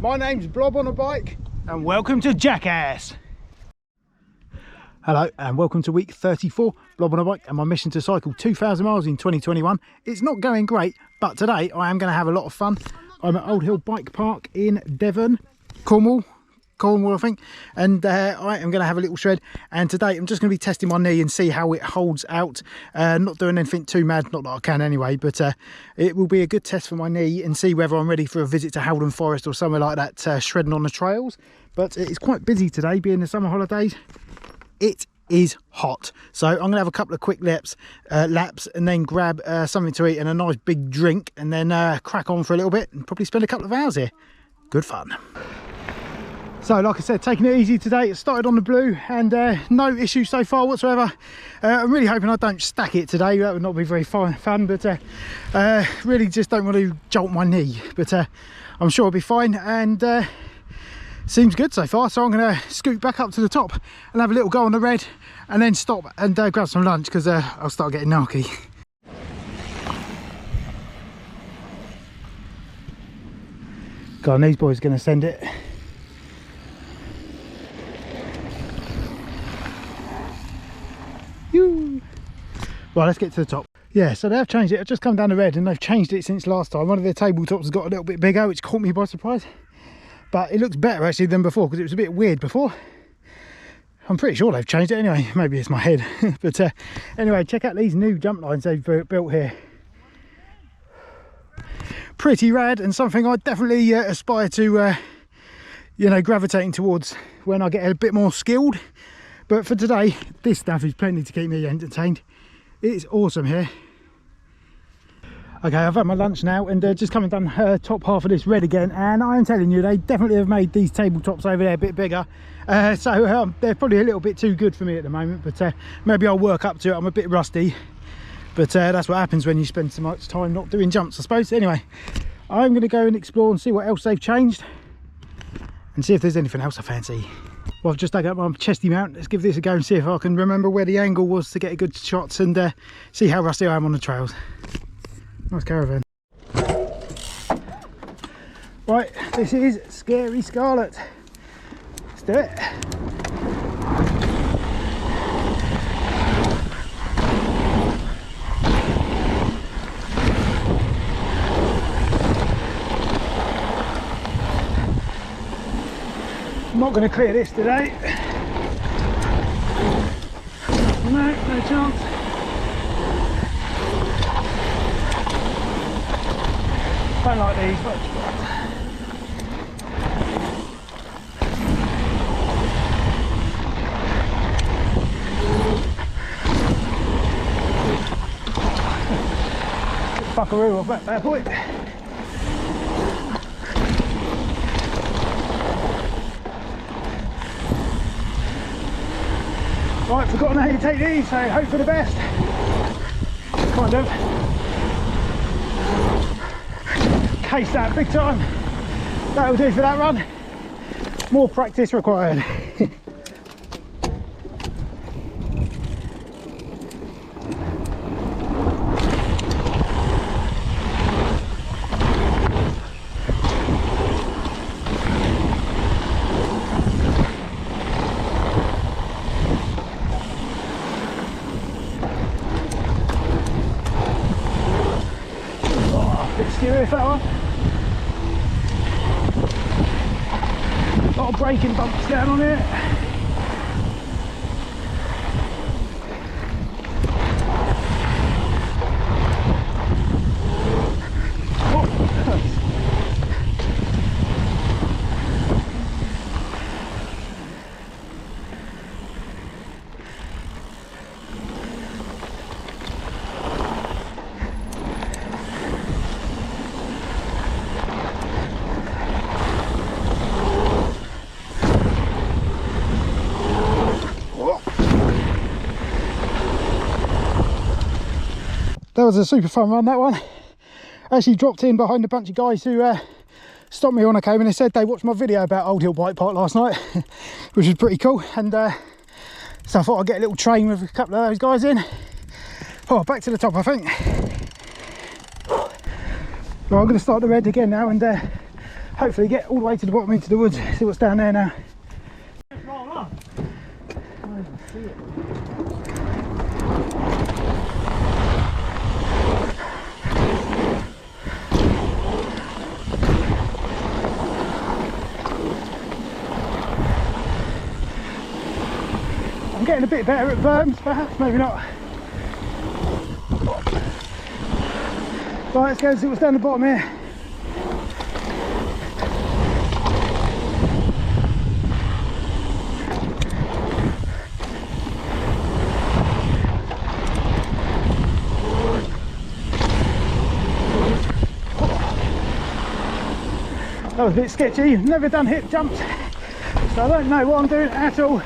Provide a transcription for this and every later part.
My name's Blob on a Bike and welcome to Jackass. Hello and welcome to week 34, Blob on a Bike, and my mission to cycle 2,000 miles in 2021. It's not going great, but today I am going to have a lot of fun. I'm at Old Hill Bike Park in Devon, Cornwall I think, and I am going to have a little shred, and today I'm just going to be testing my knee and see how it holds out. Not doing anything too mad, not that I can anyway, but it will be a good test for my knee and see whether I'm ready for a visit to Howden Forest or somewhere like that, shredding on the trails. But it's quite busy today, being the summer holidays. It is hot, so I'm going to have a couple of quick laps and then grab something to eat and a nice big drink, and then crack on for a little bit and probably spend a couple of hours here. Good fun. So like I said, taking it easy today. It started on the blue and no issues so far whatsoever. I'm really hoping I don't stack it today. That would not be very fun, but really just don't want to jolt my knee, but I'm sure it'll be fine, and seems good so far. So I'm going to scoot back up to the top and have a little go on the red, and then stop and grab some lunch, because I'll start getting narky. God, and these boys are going to send it. Right, let's get to the top. Yeah, so they have changed it. I've just come down the red and they've changed it since last time. One of their tabletops has got a little bit bigger, which caught me by surprise. But it looks better actually than before, because it was a bit weird before. I'm pretty sure they've changed it anyway. Maybe it's my head. But anyway, check out these new jump lines they've built here. Pretty rad, and something I definitely aspire to, you know, gravitating towards when I get a bit more skilled. But for today, this stuff is plenty to keep me entertained. It's awesome here. Okay, I've had my lunch now, and just coming down top half of this red again, and I am telling you, they definitely have made these tabletops over there a bit bigger. So they're probably a little bit too good for me at the moment, but maybe I'll work up to it. I'm a bit rusty, but that's what happens when you spend so much time not doing jumps, I suppose. Anyway, I'm going to go and explore and see what else they've changed, and see if there's anything else I fancy. Well, I've just dug up my chesty mount. Let's give this a go and see if I can remember where the angle was to get a good shot, and see how rusty I am on the trails. Nice caravan. Right, this is Scary Scarlet. Let's do it. I'm not going to clear this today. No chance. Don't like these, but fuckaroo off that bad boy. Right, forgotten how you take these, so hope for the best. Kind of. Case that big time. That'll do for that run. More practice required. Serious that one. A lot of braking bumps down on it. That was a super fun run, that one. I actually dropped in behind a bunch of guys who stopped me when I came, and they said they watched my video about Old Hill Bike Park last night, which was pretty cool. And so I thought I'd get a little train with a couple of those guys in. Oh, back to the top, I think. Well, I'm going to start the red again now and hopefully get all the way to the bottom into the woods, see what's down there now. I'm getting a bit better at berms, perhaps, maybe not. Right, let's go and see what's down the bottom here. That was a bit sketchy, never done hip jumps, so I don't know what I'm doing at all.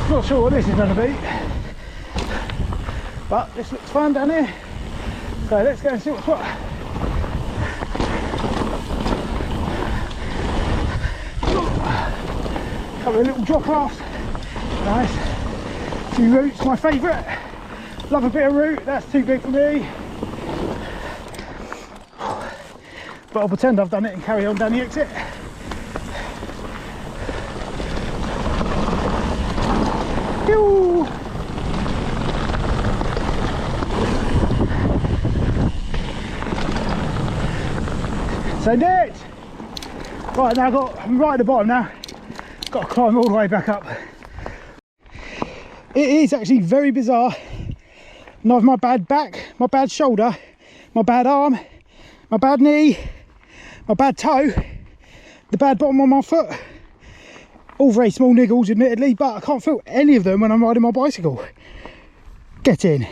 Not sure what this is going to be, but this looks fun down here, so let's go and see what's what. Couple of little drop offs, nice. Few roots, my favourite. Love a bit of root, that's too big for me. But I'll pretend I've done it and carry on down the exit. Send it! Right, now I'm right at the bottom now. Got to climb all the way back up. It is actually very bizarre. Now my bad back, my bad shoulder, my bad arm, my bad knee, my bad toe, the bad bottom of my foot. All very small niggles admittedly, but I can't feel any of them when I'm riding my bicycle. Get in.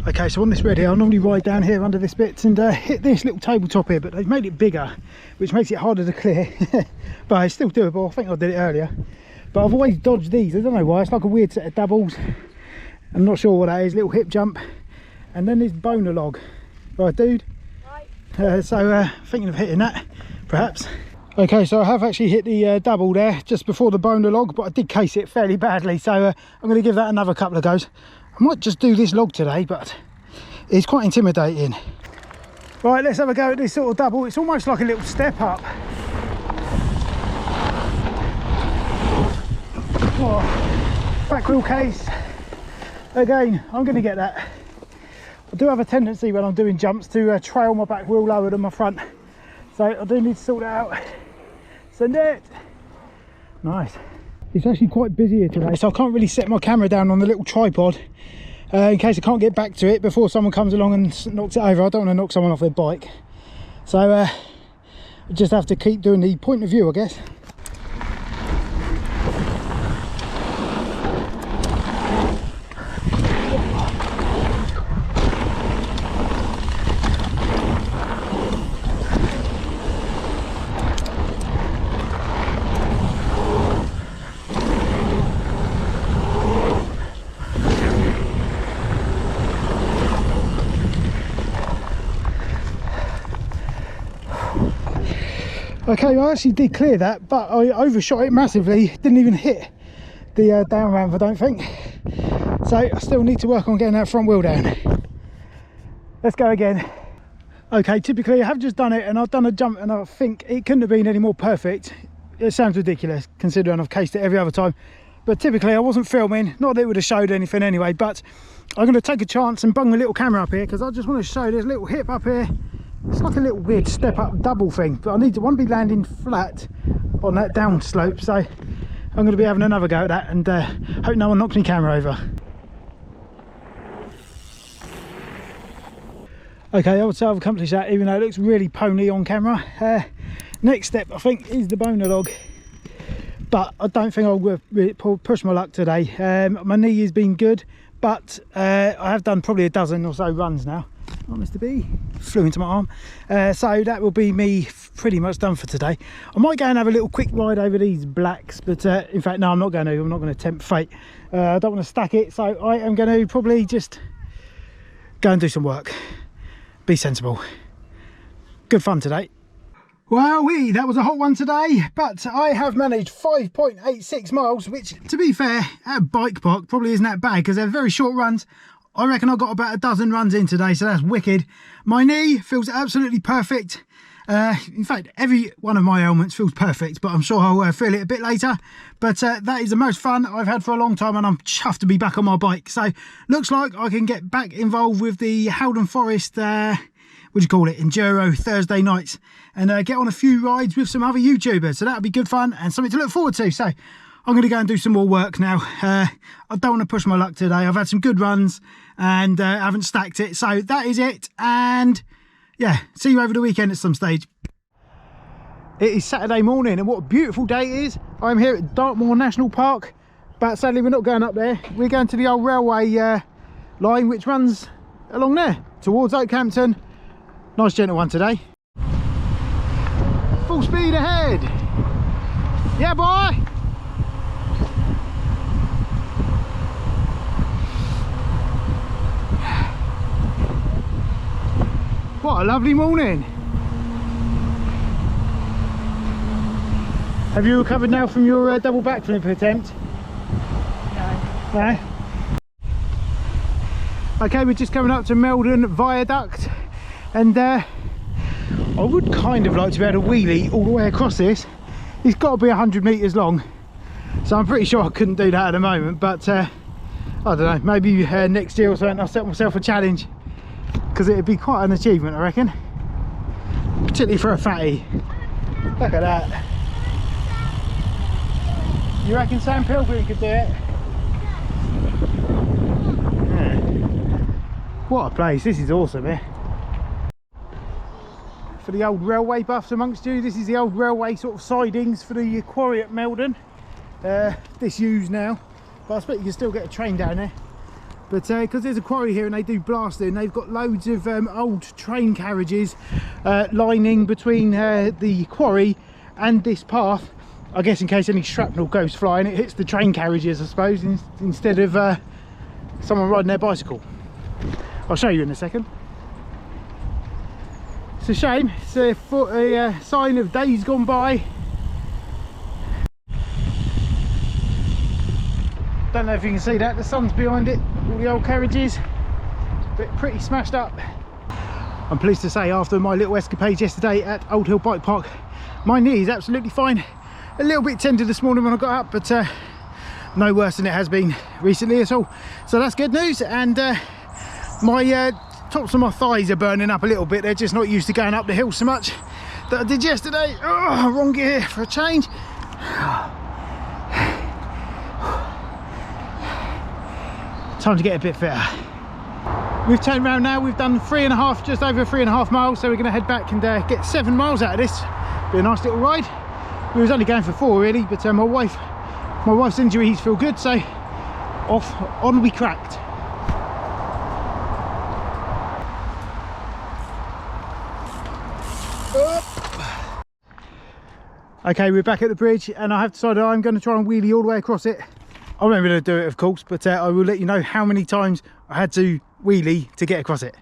Okay, so on this red here, I normally ride down here under this bit and hit this little tabletop here, but they've made it bigger, which makes it harder to clear. But it's still doable. I think I did it earlier. But I've always dodged these. I don't know why. It's like a weird set of doubles. I'm not sure what that is. Little hip jump. And then this boner log. Right, dude? Right. Thinking of hitting that, perhaps. Okay, so I have actually hit the double there just before the boner log, but I did case it fairly badly. So I'm going to give that another couple of goes. I might just do this log today, but it's quite intimidating. Right, let's have a go at this sort of double. It's almost like a little step up. Oh, back wheel case. Again, I'm going to get that. I do have a tendency when I'm doing jumps to trail my back wheel lower than my front. So I do need to sort that out. Send it. Nice. It's actually quite busy here today, so I can't really set my camera down on the little tripod in case I can't get back to it before someone comes along and knocks it over. I don't want to knock someone off their bike. So I just have to keep doing the point of view, I guess. Okay, I actually did clear that, but I overshot it massively. Didn't even hit the down ramp, I don't think. So I still need to work on getting that front wheel down. Let's go again. Okay, typically I have just done it and I've done a jump and I think it couldn't have been any more perfect. It sounds ridiculous considering I've cased it every other time. But typically I wasn't filming, not that it would have showed anything anyway, but I'm going to take a chance and bung my little camera up here because I just want to show this little hip up here. It's like a little weird step up double thing, but I want to be landing flat on that down slope, so I'm going to be having another go at that and hope no one knocks my camera over. Okay, I would say I've accomplished that, even though it looks really pony on camera. Next step I think is the boner log, but I don't think I'll push my luck today. My knee has been good, but I have done probably a dozen or so runs now. Oh, Mr. B flew into my arm. So that will be me pretty much done for today. I might go and have a little quick ride over these blacks, but in fact, no, I'm not going to tempt fate. I don't want to stack it, so I am going to probably just go and do some work. Be sensible. Good fun today. Well, that was a hot one today, but I have managed 5.86 miles, which, to be fair, at bike park probably isn't that bad because they're very short runs. I reckon I got about a dozen runs in today, so that's wicked. My knee feels absolutely perfect. In fact, every one of my ailments feels perfect, but I'm sure I'll feel it a bit later. But that is the most fun I've had for a long time, and I'm chuffed to be back on my bike. So looks like I can get back involved with the Howden Forest, what do you call it, Enduro Thursday nights, and get on a few rides with some other YouTubers. So that'll be good fun and something to look forward to. So I'm going to go and do some more work now. I don't want to push my luck today. I've had some good runs and I haven't stacked it. So that is it. And yeah, see you over the weekend at some stage. It is Saturday morning, and what a beautiful day it is. I'm here at Dartmoor National Park, but sadly we're not going up there. We're going to the old railway line which runs along there towards Oakhampton. Nice gentle one today. Full speed ahead. Yeah, boy. What a lovely morning. Have you recovered now from your double backflip attempt? No. Okay, we're just coming up to Meldon Viaduct, and I would kind of like to be able to wheelie all the way across this. It's got to be 100 metres long, so I'm pretty sure I couldn't do that at the moment, but I don't know, maybe next year or something I'll set myself a challenge, because it'd be quite an achievement, I reckon, particularly for a fatty. Look at that. You reckon Sam Pilgrim could do it? Yeah. What a place, this is awesome here. For the old railway buffs amongst you, this is the old railway sort of sidings for the quarry at Meldon. Disused now, but I expect you can still get a train down there. But because there's a quarry here and they do blasting, they've got loads of old train carriages lining between the quarry and this path. I guess in case any shrapnel goes flying, it hits the train carriages, I suppose, instead of someone riding their bicycle. I'll show you in a second. It's a shame. It's a sign of days gone by. Don't know if you can see that, the sun's behind it, all the old carriages, but pretty smashed up. I'm pleased to say, after my little escapade yesterday at Old Hill Bike Park, my knee is absolutely fine. A little bit tender this morning when I got up, but no worse than it has been recently at all. So that's good news. And my tops of my thighs are burning up a little bit. They're just not used to going up the hill so much that I did yesterday. Oh, wrong gear for a change. Time to get a bit fitter. We've turned around now. We've done just over 3.5 miles, so we're going to head back and get 7 miles out of this. Be a nice little ride. We was only going for 4 really, but my wife's injuries feel good, so on we cracked. Okay, we're back at the bridge, and I have decided I'm going to try and wheelie all the way across it. I won't be able to do it, of course, but I will let you know how many times I had to wheelie to get across it.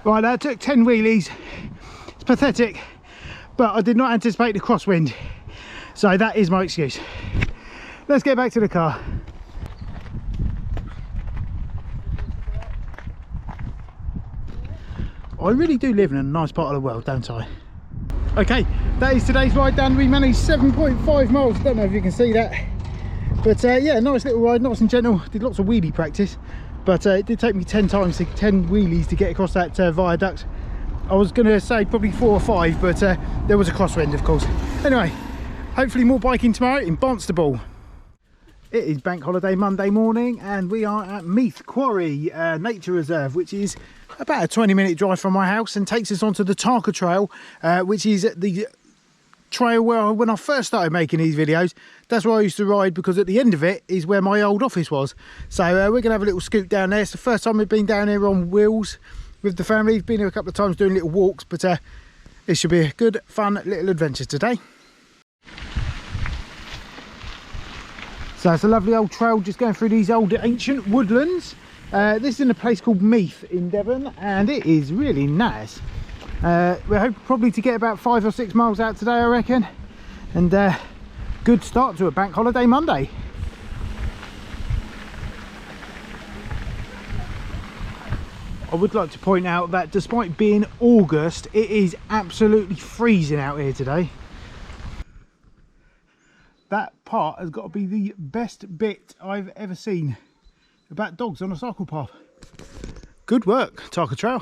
Right, that took 10 wheelies. It's pathetic, but I did not anticipate the crosswind, so that is my excuse. Let's get back to the car. I really do live in a nice part of the world, don't I? Okay, that is today's ride done. We managed 7.5 miles. Don't know if you can see that, but yeah, nice little ride, nice and gentle. Did lots of wheelie practice, but it did take me 10 wheelies to get across that viaduct. I was going to say probably 4 or 5, but there was a crosswind, of course. Anyway, hopefully more biking tomorrow in Barnstable. It is Bank Holiday Monday morning, and we are at Meath Quarry Nature Reserve, which is about a 20-minute drive from my house and takes us onto the Tarka Trail, which is the trail where when I first started making these videos. That's where I used to ride, because at the end of it is where my old office was. So we're gonna have a little scoot down there. It's the first time we've been down here on wheels with the family. We've been here a couple of times doing little walks, but it should be a good fun little adventure today. So it's a lovely old trail just going through these old ancient woodlands. This is in a place called Meath in Devon, and it is really nice. We're hoping probably to get about 5 or 6 miles out today, I reckon, and good start to a bank holiday Monday. I would like to point out that despite being August, it is absolutely freezing out here today. That part has got to be the best bit I've ever seen about dogs on a cycle path. Good work, Tarka Trail.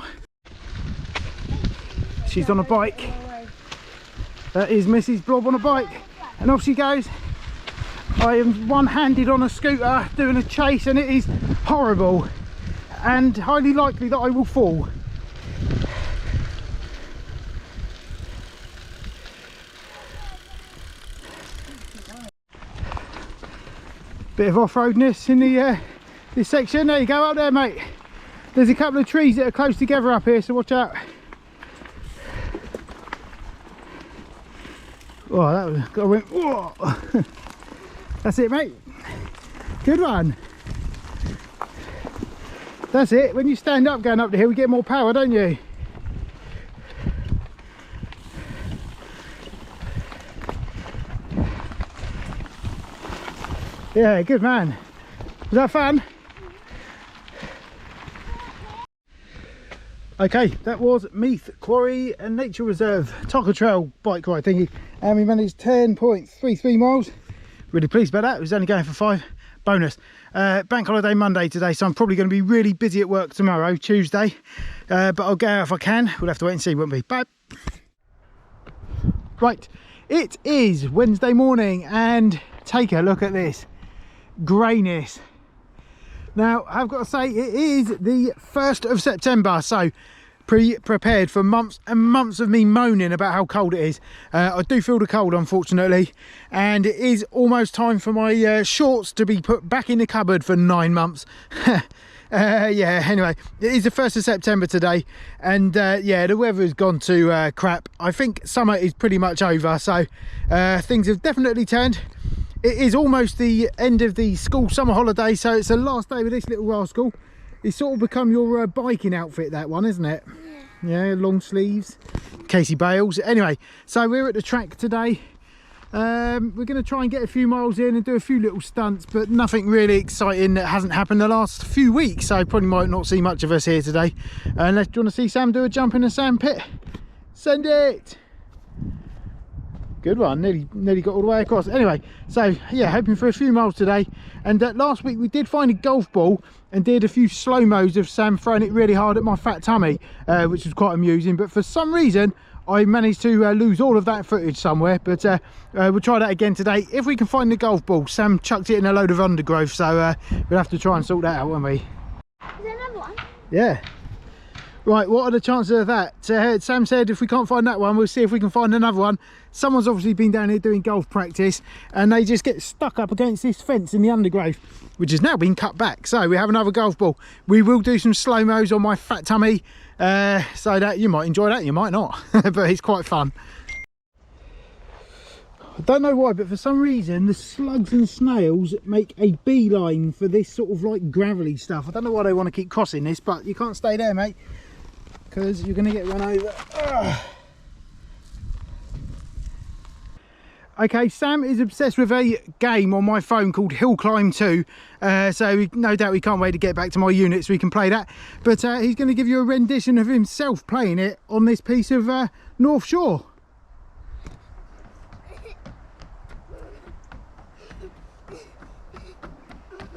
She's on a bike. That is Mrs. Blob on a bike, and off she goes. I am one-handed on a scooter doing a chase, and it is horrible and highly likely that I will fall. Bit of off-roadness in the this section. There you go, up there, mate. There's a couple of trees that are close together up here, so watch out. Oh, that was, I went, whoa. That's it, mate. Good one. That's it. When you stand up going up the hill, you get more power, don't you? Yeah, good man. Was that fun? Okay, that was Meath Quarry and Nature Reserve Tarka Trail bike ride thingy, and we managed 10.33 miles. Really pleased about that. It was only going for 5. Bonus. Bank holiday Monday today, so I'm probably going to be really busy at work tomorrow, Tuesday, but I'll go out if I can. We'll have to wait and see, won't we? Bye. Right, it is Wednesday morning, and take a look at this greyness. Now I've got to say, it is the 1st of September, so prepared for months and months of me moaning about how cold it is. I do feel the cold, unfortunately, and it is almost time for my shorts to be put back in the cupboard for 9 months. Yeah, anyway, it is the 1st of September today, and yeah, the weather has gone to crap. I think summer is pretty much over, so things have definitely turned. It is almost the end of the school summer holiday, so it's the last day with this little rascal. It's sort of become your biking outfit, that one, isn't it? Yeah, long sleeves, Casey Bales. Anyway, so we're at the track today. We're going to try and get a few miles in and do a few little stunts, but nothing really exciting that hasn't happened the last few weeks, so probably might not see much of us here today. Unless you want to see Sam do a jump in a sand pit, send it. Good one, nearly got all the way across. Anyway, so yeah, hoping for a few miles today. And last week we did find a golf ball and did a few slow-mos of Sam throwing it really hard at my fat tummy, which was quite amusing. But for some reason, I managed to lose all of that footage somewhere. But we'll try that again today. If we can find the golf ball. Sam chucked it in a load of undergrowth, so we'll have to try and sort that out, won't we? Is there another one? Yeah. Right, what are the chances of that? Sam said if we can't find that one, we'll see if we can find another one. Someone's obviously been down here doing golf practice, and they just get stuck up against this fence in the undergrowth, which has now been cut back. So we have another golf ball. We will do some slow-mos on my fat tummy, so that you might enjoy that, you might not, but it's quite fun. I don't know why, but for some reason the slugs and snails make a beeline for this sort of like gravelly stuff. I don't know why they want to keep crossing this, but you can't stay there, mate, because you're going to get run over. Ugh. Okay, Sam is obsessed with a game on my phone called Hill Climb 2, so no doubt we can't wait to get back to my unit so we can play that. But he's going to give you a rendition of himself playing it on this piece of North Shore.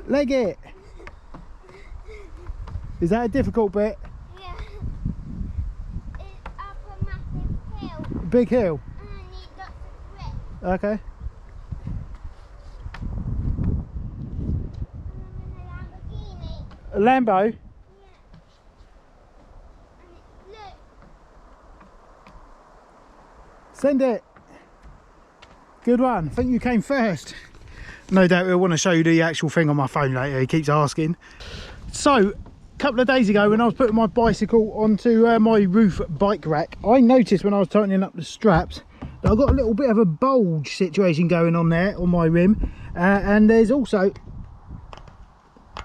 Leg it. Is that a difficult bit? Yeah. It's up a massive hill. Big hill? And I need lots of grip. Okay. And I'm in a Lamborghini. A Lambo? Yeah. And look. Send it. Good one. I think you came first. No doubt he'll want to show you the actual thing on my phone later. He keeps asking. So, a couple of days ago when I was putting my bicycle onto my roof bike rack, I noticed when I was tightening up the straps that I got a little bit of a bulge situation going on there on my rim. And there's also a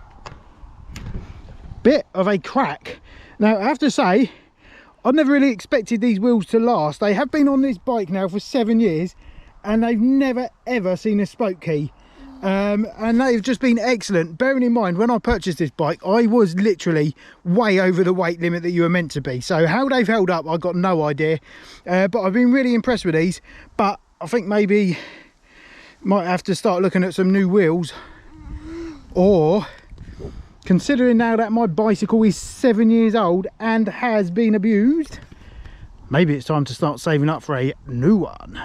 bit of a crack. Now, I have to say, I never really expected these wheels to last. They have been on this bike now for 7 years and they've never ever seen a spoke key. And they've just been excellent. Bearing in mind, when I purchased this bike, I was literally way over the weight limit that you were meant to be. So how they've held up, I've got no idea. But I've been really impressed with these. But I think maybe might have to start looking at some new wheels. Or, considering now that my bicycle is 7 years old and has been abused, maybe it's time to start saving up for a new one.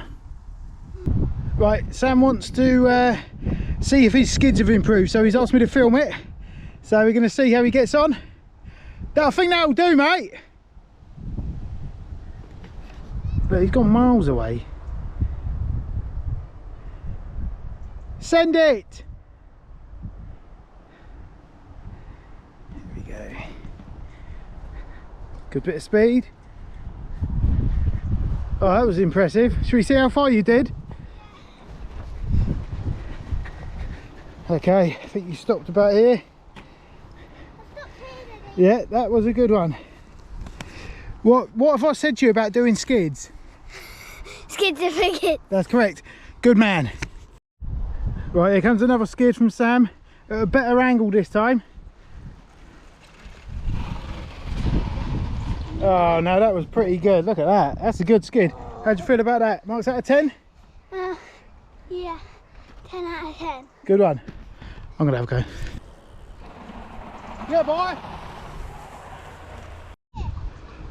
Right, Sam wants to see if his skids have improved, so he's asked me to film it. So we're going to see how he gets on. I think that'll do, mate. But he's gone miles away. Send it! There we go. Good bit of speed. Oh, that was impressive. Should we see how far you did? Okay, I think you stopped about here. Yeah, that was a good one. What have I said to you about doing skids? Skids are for kids. That's correct. Good man. Right, here comes another skid from Sam. At a better angle this time. Oh no, that was pretty good. Look at that. That's a good skid. How'd you feel about that? Marks out of 10? Yeah, 10 out of 10. Good one. I'm gonna have a go. Yeah, boy.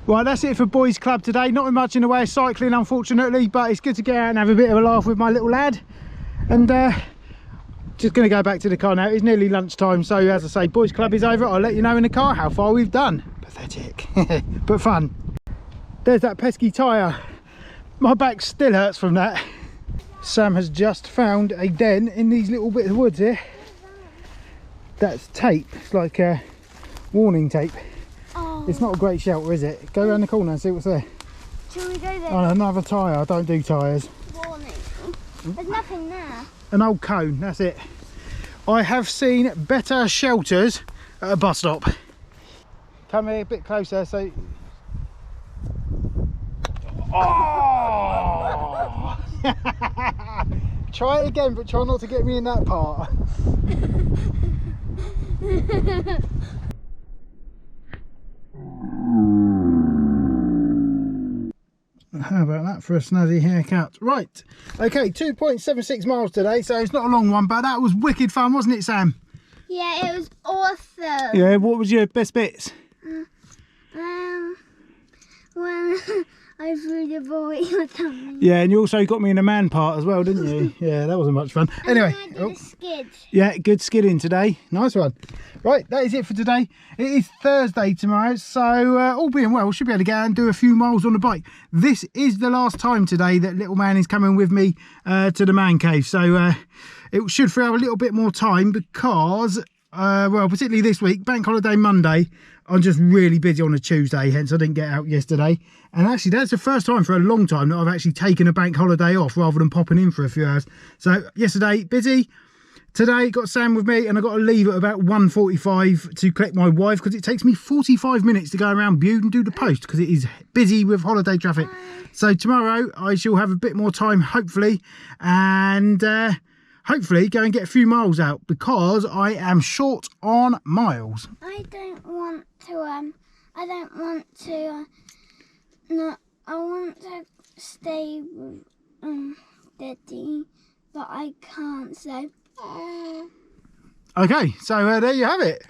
Right, that's it for Boys Club today. Not much in the way of cycling, unfortunately, but it's good to get out and have a bit of a laugh with my little lad. And just gonna go back to the car now. It's nearly lunchtime, so as I say, Boys Club is over. I'll let you know in the car how far we've done. Pathetic, but fun. There's that pesky tyre. My back still hurts from that. Sam has just found a den in these little bits of woods here. That's tape. It's like warning tape. Oh. It's not a great shelter, is it? Go around the corner and see what's there. Shall we go there? Oh, another tyre. I don't do tyres. Warning. There's nothing there. An old cone, that's it. I have seen better shelters at a bus stop. Come here a bit closer so... Oh! Try it again, but try not to get me in that part. How about that for a snazzy haircut? Right, okay, 2.76 miles today, so it's not a long one, but that was wicked fun, wasn't it, Sam? Yeah, it was awesome. Yeah, what was your best bits? When I threw the ball at your tummy. Yeah, and you also got me in a man part as well, didn't you? Yeah, that wasn't much fun. Anyway, And I did a skid. yeah, good skidding today. Nice one. Right, that is it for today. It is Thursday tomorrow, so all being well, we should be able to get out and do a few miles on the bike. This is the last time today that little man is coming with me to the man cave, so it should free up a little bit more time because, well, particularly this week, Bank Holiday Monday, I'm just really busy on a Tuesday, hence I didn't get out yesterday. And actually, that's the first time for a long time that I've actually taken a bank holiday off rather than popping in for a few hours. So yesterday, busy. Today, got Sam with me and I've got to leave at about 1:45 to collect my wife because it takes me 45 minutes to go around Bude and do the post because it is busy with holiday traffic. So tomorrow, I shall have a bit more time, hopefully, and hopefully go and get a few miles out because I am short on miles. I don't want to stay with Daddy, but I can't, so... Okay, so there you have it.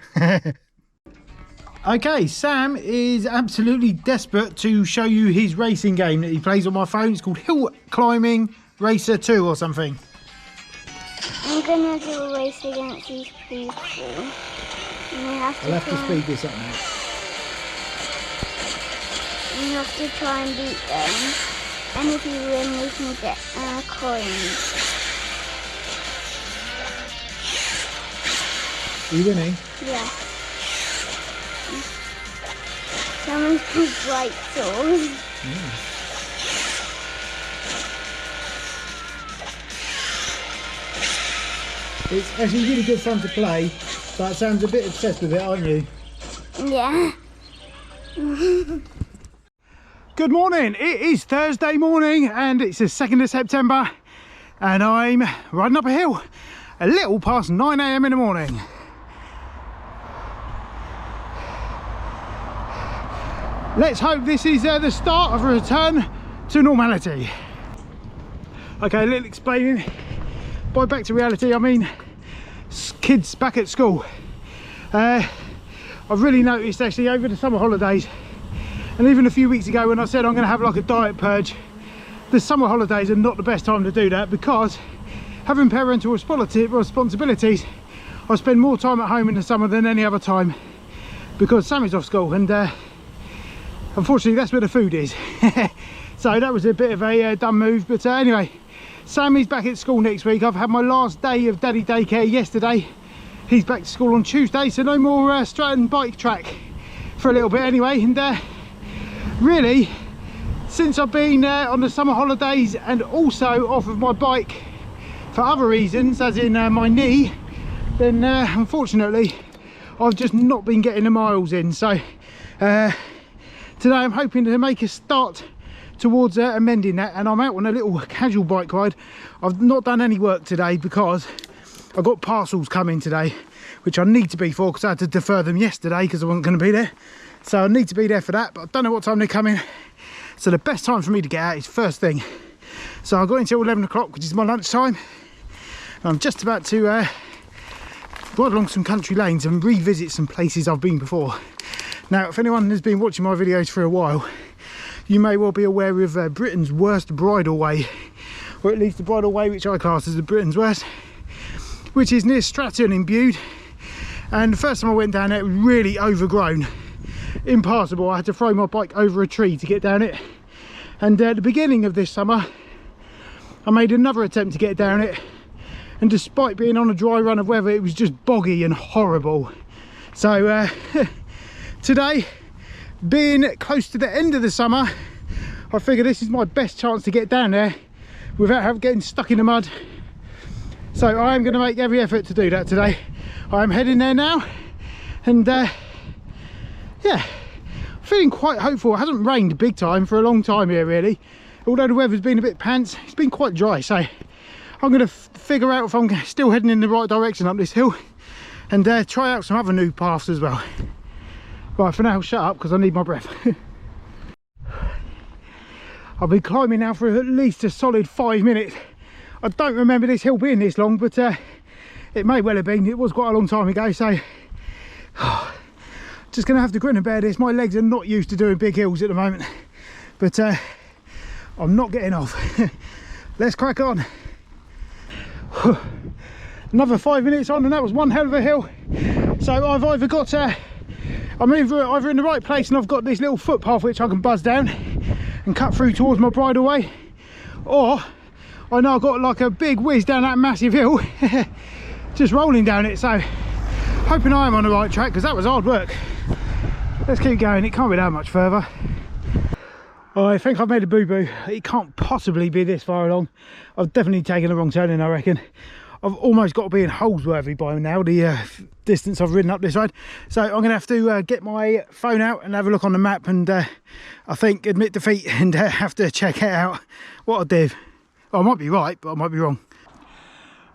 Okay, Sam is absolutely desperate to show you his racing game that he plays on my phone. It's called Hill Climbing Racer 2 or something. I'm gonna do a race against these people. And I'll have to speed this up now. You have to try and beat them. And if you win, you can get coins. Are you winning? Yeah. Someone's called Bright Sauce. It's actually really good fun to play, but it sounds a bit obsessed with it, aren't you? Yeah. Good morning, it is Thursday morning and it's the 2nd of September and I'm riding up a hill a little past 9 AM in the morning. Let's hope this is the start of a return to normality. Okay, a little explaining. By back to reality, I mean kids back at school. I've really noticed actually over the summer holidays, and even a few weeks ago when I said I'm going to have like a diet purge, the summer holidays are not the best time to do that, because having parental responsibilities, I spend more time at home in the summer than any other time because Sammy's off school, and unfortunately that's where the food is. So that was a bit of a dumb move, but anyway, Sammy's back at school next week. I've had my last day of daddy daycare yesterday. He's back to school on Tuesday, so no more Stratton bike track for a little bit anyway. And really, since I've been on the summer holidays and also off of my bike for other reasons, as in my knee, then unfortunately I've just not been getting the miles in. So today I'm hoping to make a start towards amending that, and I'm out on a little casual bike ride. I've not done any work today because I've got parcels coming today, which I need to be for because I had to defer them yesterday because I wasn't going to be there. So I need to be there for that, but I don't know what time they're coming. So the best time for me to get out is first thing. So I've got until 11 o'clock, which is my lunch time. I'm just about to ride along some country lanes and revisit some places I've been before. Now, if anyone has been watching my videos for a while, you may well be aware of Britain's worst bridle way, or at least the bridle way which I class as the Britain's worst, which is near Stratton in Bude. And the first time I went down there, it was really overgrown, impassable. I had to throw my bike over a tree to get down it. And at the beginning of this summer, I made another attempt to get down it, and despite being on a dry run of weather, it was just boggy and horrible. So today, being close to the end of the summer, I figure this is my best chance to get down there without getting stuck in the mud. So I am going to make every effort to do that today. I'm heading there now, and yeah, feeling quite hopeful. It hasn't rained big time for a long time here really, although the weather's been a bit pants. It's been quite dry, so I'm going to figure out if I'm still heading in the right direction up this hill, and try out some other new paths as well. Right, for now, shut up because I need my breath. I've been climbing now for at least a solid 5 minutes. I don't remember this hill being this long, but it may well have been. It was quite a long time ago, so just going to have to grin and bear this. My legs are not used to doing big hills at the moment, but I'm not getting off. Let's crack on. Another 5 minutes on, and that was one hell of a hill. So I've either got I'm either in the right place and I've got this little footpath which I can buzz down and cut through towards my bridleway, or I know I've got like a big whiz down that massive hill, just rolling down it. So hoping I am on the right track because that was hard work. Let's keep going, it can't be that much further. Oh, I think I've made a boo-boo. It can't possibly be this far along. I've definitely taken a wrong turning, I reckon. I've almost got to be in Holsworthy by now, the distance I've ridden up this road. So I'm going to have to get my phone out and have a look on the map, and I think admit defeat and have to check it out. What a div. Well, I might be right, but I might be wrong.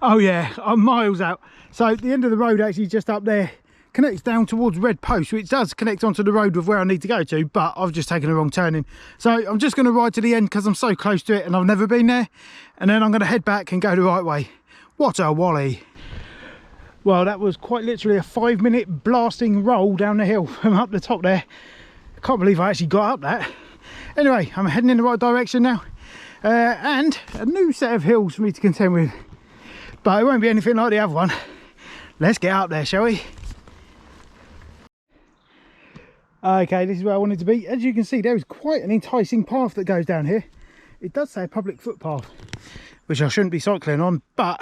Oh yeah, I'm miles out. So the end of the road actually just up there connects down towards Red Post, which does connect onto the road of where I need to go to, but I've just taken a wrong turning. So I'm just going to ride to the end because I'm so close to it and I've never been there, and then I'm going to head back and go the right way. What a wally. Well, that was quite literally a 5 minute blasting roll down the hill from up the top there. I can't believe I actually got up that. Anyway, I'm heading in the right direction now, and a new set of hills for me to contend with, but it won't be anything like the other one. Let's get up there, shall we? Okay, this is where I wanted to be. As you can see, there is quite an enticing path that goes down here. It does say public footpath, which I shouldn't be cycling on, but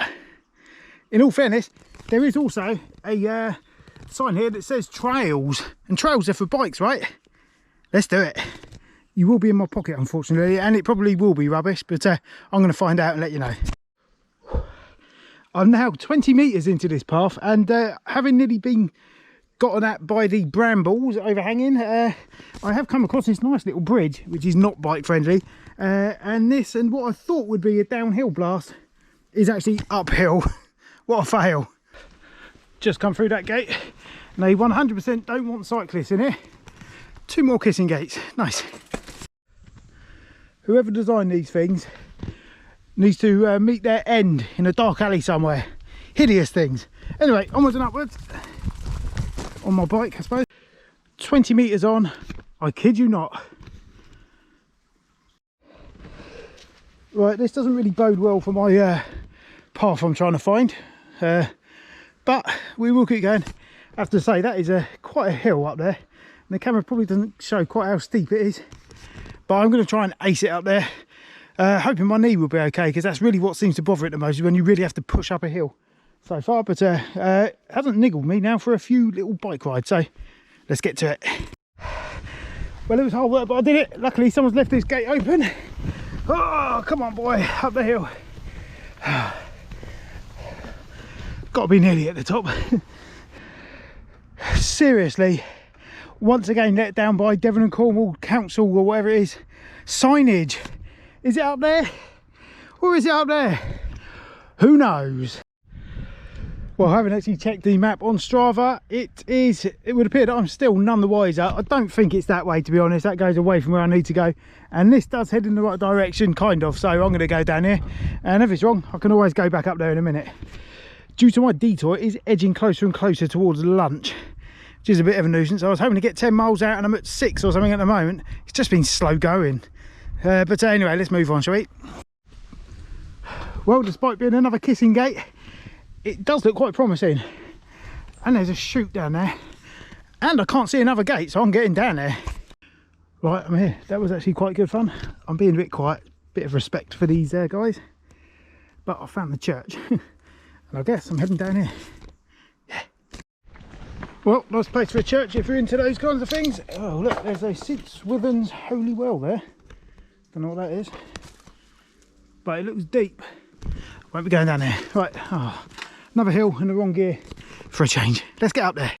in all fairness, there is also a sign here that says trails, and trails are for bikes, right? Let's do it. You will be in my pocket, unfortunately, and it probably will be rubbish, but I'm going to find out and let you know. I'm now 20 metres into this path, and having nearly been gotten at by the brambles overhanging, I have come across this nice little bridge, which is not bike friendly, and what I thought would be a downhill blast is actually uphill. What a fail. Just come through that gate. They 100% don't want cyclists in here. 2 more kissing gates. Nice. Whoever designed these things needs to meet their end in a dark alley somewhere. Hideous things. Anyway, onwards and upwards on my bike, I suppose. 20 metres on, I kid you not. Right, this doesn't really bode well for my path I'm trying to find, but we will keep going. I have to say, that is quite a hill up there, and the camera probably doesn't show quite how steep it is, but I'm going to try and ace it up there, hoping my knee will be okay, because that's really what seems to bother it the most, is when you really have to push up a hill so far. But it hasn't niggled me now for a few little bike rides, so let's get to it. Well, it was hard work, but I did it. Luckily someone's left this gate open. Oh, come on boy, up the hill. Got to be nearly at the top. Seriously, once again let down by Devon and Cornwall Council, or whatever it is. Signage, is it up there or is it up there? Who knows? Well, I haven't actually checked the map on Strava. It would appear that I'm still none the wiser. I don't think it's that way, to be honest. That goes away from where I need to go, and this does head in the right direction, kind of, so I'm going to go down here, and if it's wrong I can always go back up there in a minute. Due to my detour, it is edging closer and closer towards lunch, which is a bit of a nuisance. I was hoping to get 10 miles out and I'm at 6 or something at the moment. It's just been slow going, but anyway, let's move on, shall we? Well, despite being another kissing gate, it does look quite promising, and there's a chute down there, and I can't see another gate, so I'm getting down there. Right, I'm here. That was actually quite good fun. I'm being a bit quiet, bit of respect for these guys, but I found the church and I guess I'm heading down here. Yeah. Well, nice place for a church if you're into those kinds of things. Oh look, there's a St Swithin's Holy Well there. Don't know what that is, but it looks deep. Won't be going down there. Right, oh, another hill in the wrong gear for a change. Let's get up there.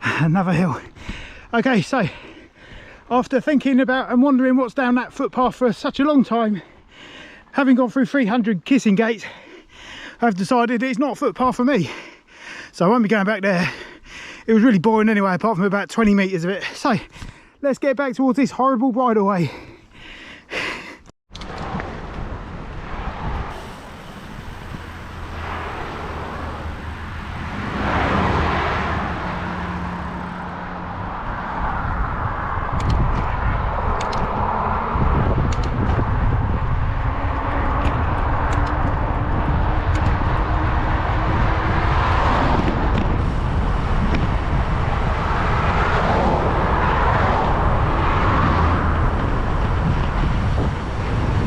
Another hill. Okay, so after thinking about and wondering what's down that footpath for such a long time, having gone through 300 kissing gates, I've decided it's not a footpath for me, so I won't be going back there. It was really boring anyway, apart from about 20 metres of it. So let's get back towards this horrible bridleway.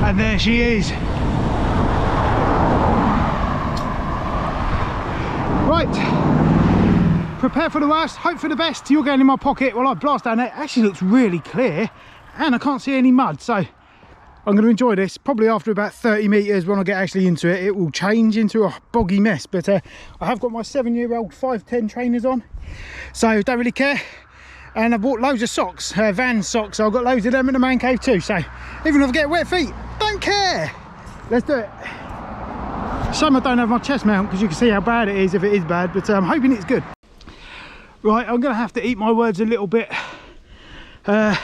And there she is. Right, prepare for the worst, hope for the best. You're going in my pocket while I blast down there. It actually looks really clear, and I can't see any mud, so I'm going to enjoy this. Probably after about 30 metres, when I get actually into it, it will change into a boggy mess. But I have got my 7-year-old 510 trainers on, so don't really care. And I bought loads of socks, Vans socks, so I've got loads of them in the man cave too, so even if I get wet feet, don't care. Let's do it. Shame I don't have my chest mount, because you can see how bad it is if it is bad, but I'm hoping it's good. Right, I'm going to have to eat my words a little bit. That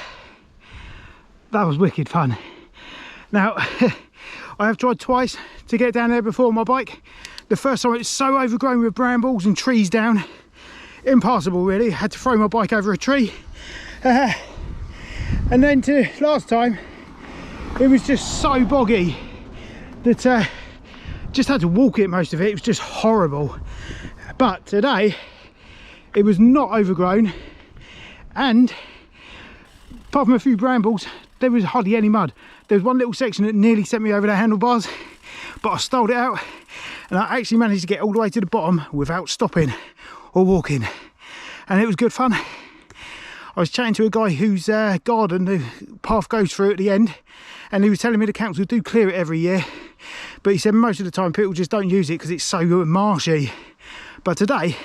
was wicked fun. Now, I have tried twice to get down there before on my bike. The first time it was so overgrown with brambles and trees down, impassable really. I had to throw my bike over a tree, and then last time it was just so boggy that just had to walk it most of it. It was just horrible. But today it was not overgrown, and apart from a few brambles, there was hardly any mud. There was one little section that nearly sent me over the handlebars, but I stalled it out and I actually managed to get all the way to the bottom without stopping or walking, and it was good fun. I was chatting to a guy whose garden the path goes through at the end, and he was telling me the council do clear it every year, but he said most of the time people just don't use it because it's so marshy. But today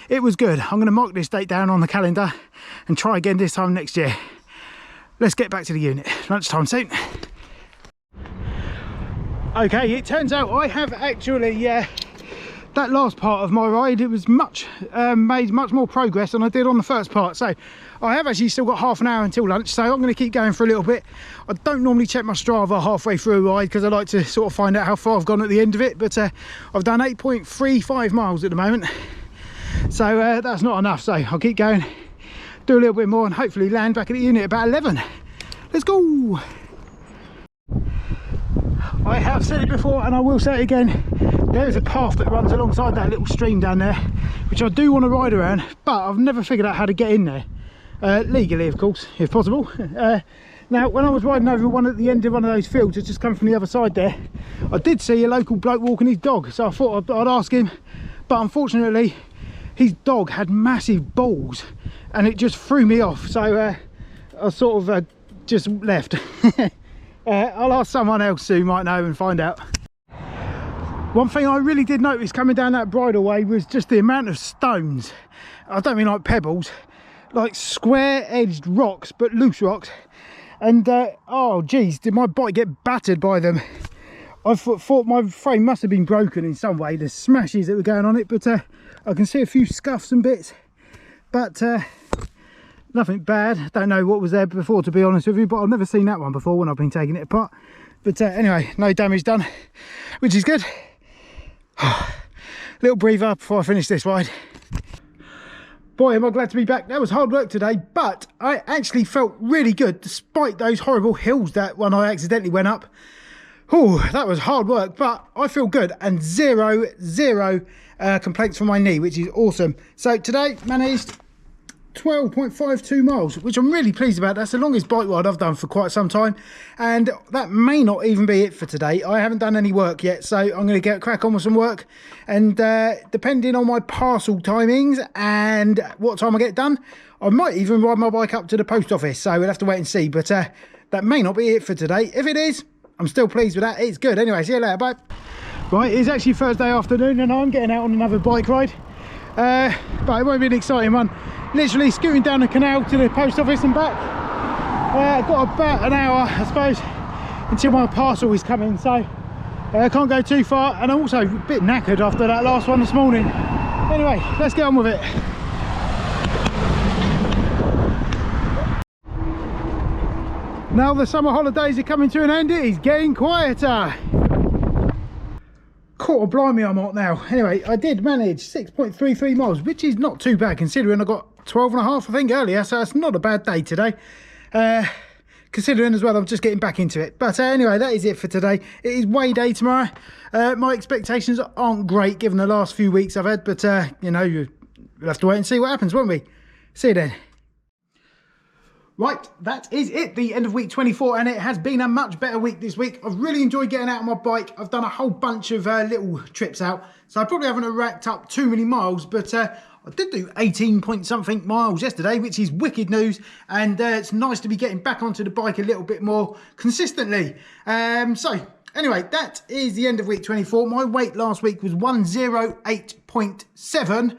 it was good. I'm going to mark this date down on the calendar and try again this time next year. Let's get back to the unit. Lunchtime soon. Okay, it turns out I have actually that last part of my ride, it was made much more progress than I did on the first part. So I have actually still got half an hour until lunch, so I'm going to keep going for a little bit. I don't normally check my Strava halfway through a ride because I like to sort of find out how far I've gone at the end of it, but I've done 8.35 miles at the moment, so that's not enough. So I'll keep going, do a little bit more, and hopefully land back at the unit about 11. Let's go. I have said it before and I will say it again, there is a path that runs alongside that little stream down there, which I do want to ride around, but I've never figured out how to get in there, legally of course, if possible. Now when I was riding over at the end of one of those fields that's just come from the other side there, I did see a local bloke walking his dog, so I thought I'd ask him, but unfortunately his dog had massive balls and it just threw me off, so I sort of just left. I'll ask someone else who might know and find out. One thing I really did notice coming down that bridleway was just the amount of stones. I don't mean like pebbles, like square edged rocks, but loose rocks. And oh geez, did my bike get battered by them. I thought my frame must have been broken in some way, the smashes that were going on it, but I can see a few scuffs and bits, but nothing bad. Don't know what was there before, to be honest with you, but I've never seen that one before when I've been taking it apart. But anyway, no damage done, which is good. Little breather before I finish this ride. Boy, am I glad to be back. That was hard work today, but I actually felt really good despite those horrible hills that one I accidentally went up. Oh, that was hard work, but I feel good, and zero complaints from my knee, which is awesome. So today managed 12.52 miles, which I'm really pleased about. That's the longest bike ride I've done for quite some time, and that may not even be it for today. I haven't done any work yet, so I'm going to get crack on with some work, and depending on my parcel timings and what time I get done, I might even ride my bike up to the post office, so we'll have to wait and see. But that may not be it for today. If it is, I'm still pleased with that. It's good. Anyway, see you later, bye. Right, it's actually Thursday afternoon and I'm getting out on another bike ride, but it won't be an exciting one. Literally scooting down the canal to the post office and back. I've got about an hour, I suppose, until my parcel is coming, so I can't go too far, and I'm also a bit knackered after that last one this morning. Anyway, let's get on with it. Now the summer holidays are coming to an end, it is getting quieter. Quarter blimey I'm hot now. Anyway, I did manage 6.33 miles, which is not too bad considering I got 12 and a half I think earlier, so it's not a bad day today, considering as well I'm just getting back into it. But anyway, that is it for today. It is weigh day tomorrow. My expectations aren't great given the last few weeks I've had, but you know, we'll have to wait and see what happens, won't we? See you then. Right, that is it, the end of week 24, and it has been a much better week this week. I've really enjoyed getting out on my bike. I've done a whole bunch of little trips out, so I probably haven't racked up too many miles, but I did do 18 point something miles yesterday, which is wicked news, and it's nice to be getting back onto the bike a little bit more consistently. So anyway, that is the end of week 24. My weight last week was 108.7.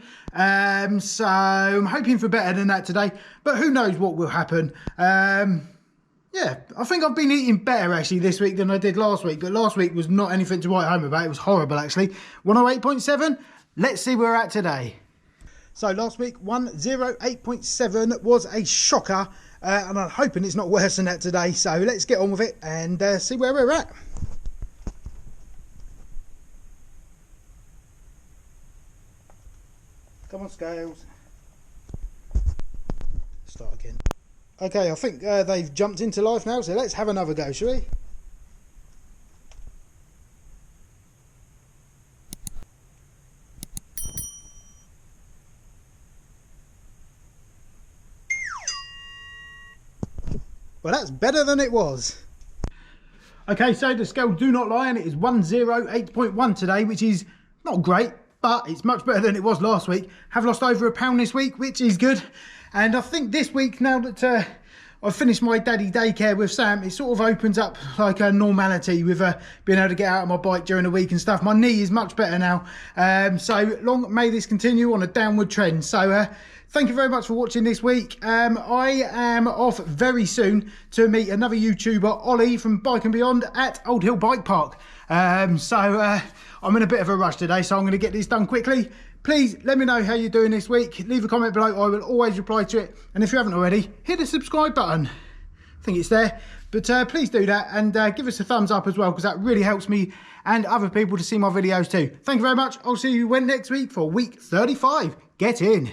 So I'm hoping for better than that today, but who knows what will happen. Yeah, I think I've been eating better actually this week than I did last week, but last week was not anything to write home about. It was horrible actually. 108.7. Let's see where we're at today. So last week 108.7 was a shocker, and I'm hoping it's not worse than that today. So let's get on with it and see where we're at. Come on, scales. Start again. Okay, I think they've jumped into life now, so let's have another go, shall we? Well, that's better than it was. Okay, so the scale do not lie, and it is 108.1 today, which is not great, but it's much better than it was last week. Have lost over £1 this week, which is good. And I think this week, now that I've finished my daddy daycare with Sam, it sort of opens up like a normality with being able to get out on my bike during the week and stuff. My knee is much better now. So long may this continue on a downward trend. So thank you very much for watching this week. I am off very soon to meet another YouTuber, Ollie from Bike and Beyond at Old Hill Bike Park. I'm in a bit of a rush today, so I'm going to get this done quickly. Please let me know how you're doing this week. Leave a comment below. I will always reply to it. And if you haven't already, hit the subscribe button. I think it's there. But please do that, and give us a thumbs up as well, because that really helps me and other people to see my videos too. Thank you very much. I'll see you next week for week 35. Get in.